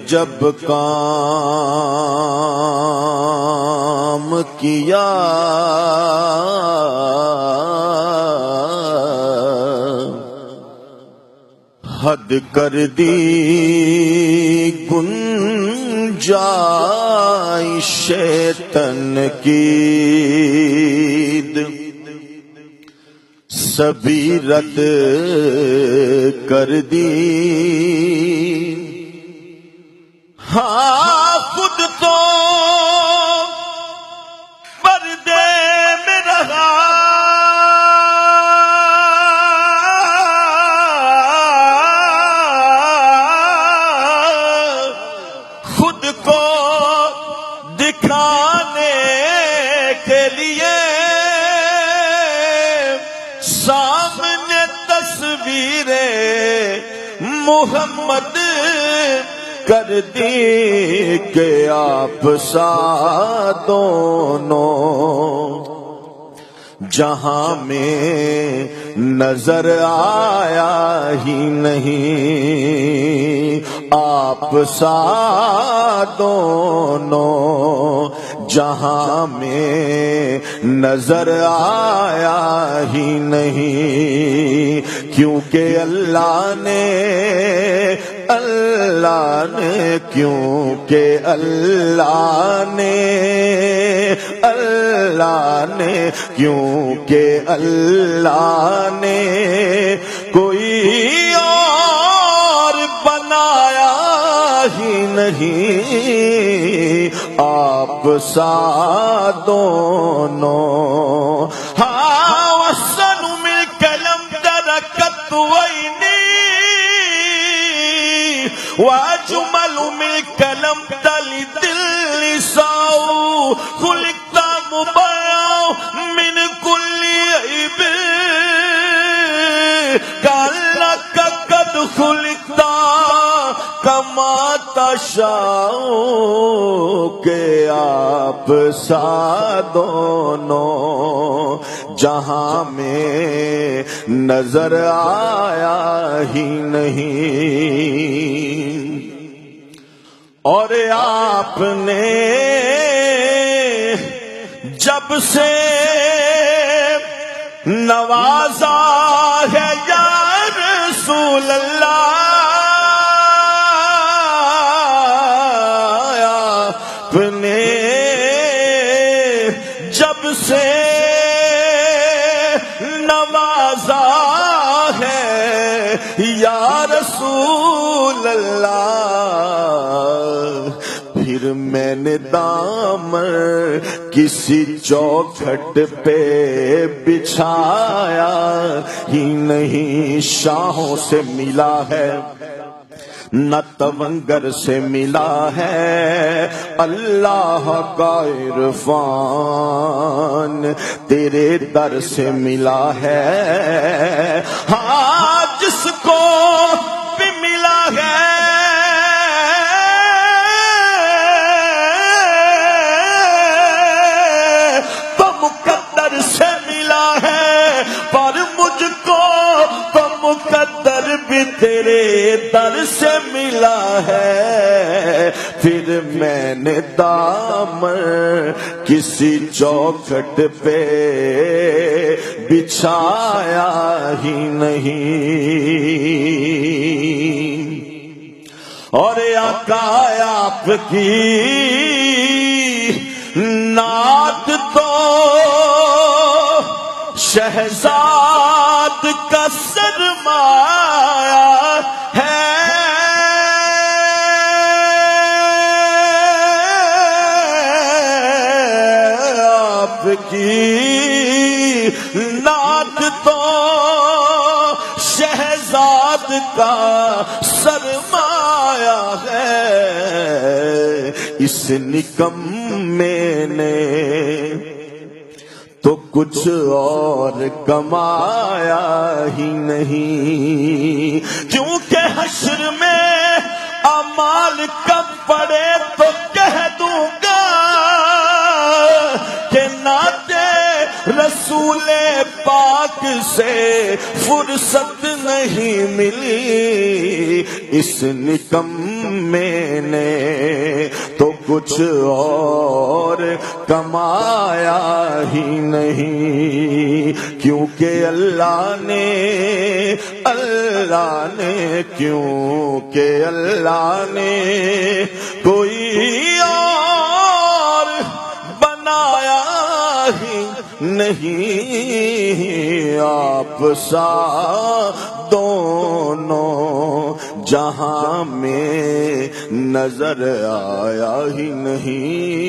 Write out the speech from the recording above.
جب کام کیا حد کر دی گنجائش تنقید سبھی رد کر دی ہاں خود تو پردے میں رہا خود کو دکھانے کے لیے سامنے تصویریں محمد کر دی کہ آپ سا دونوں جہاں میں نظر آیا ہی نہیں آپ سا دونوں جہاں میں نظر آیا ہی نہیں کیونکہ اللہ نے کیونکہ اللہ نے کوئی اور بنایا ہی نہیں آپ سا دونوں ہاں وسن من کلم ترکت وینی واجمل من کلم تلی دل ساؤ خلقت مبرع من کل عیب کانک قد خلقت کما تشاء کہ آپ سا دونوں جہاں میں نظر آیا ہی نہیں اور آپ نے جب سے نوازا ہے یا رسول اللہ آپ نے جب سے نوازا ہے یا رسول اللہ پھر میں نے دامن کسی چوکھٹ پہ بچھایا ہی نہیں شاہوں سے ملا ہے نہ تونگر سے ملا ہے اللہ کا عرفان تیرے در سے ملا ہے ہاں جس کو بھی ملا ہے تو مقدر سے ملا ہے پر مجھ کو تو مقدر بھی تیرے در سے ملا ہے پھر میں نے دامن کسی چوکھٹ پہ بچھایا ہی نہیں اور آقا آپ کی نعت تو شہزاد کا سرمایہ ہے آپ کی نعت تو شہزاد کا سرمایہ ہے اس نکمے نے تو کچھ اور کمایا ہی نہیں کیونکہ حشر میں اعمال کب پڑے تو کہہ دوں گا کہ ناتے رسول پاک سے فرصت نہیں ملی اس نکمے میں نے تو کچھ اور کمایا ہی نہیں، کیونکہ اللہ نے کیونکہ اللہ نے کوئی اور بنایا ہی نہیں، آپ سا دونوں جہاں میں نظر آیا ہی نہیں۔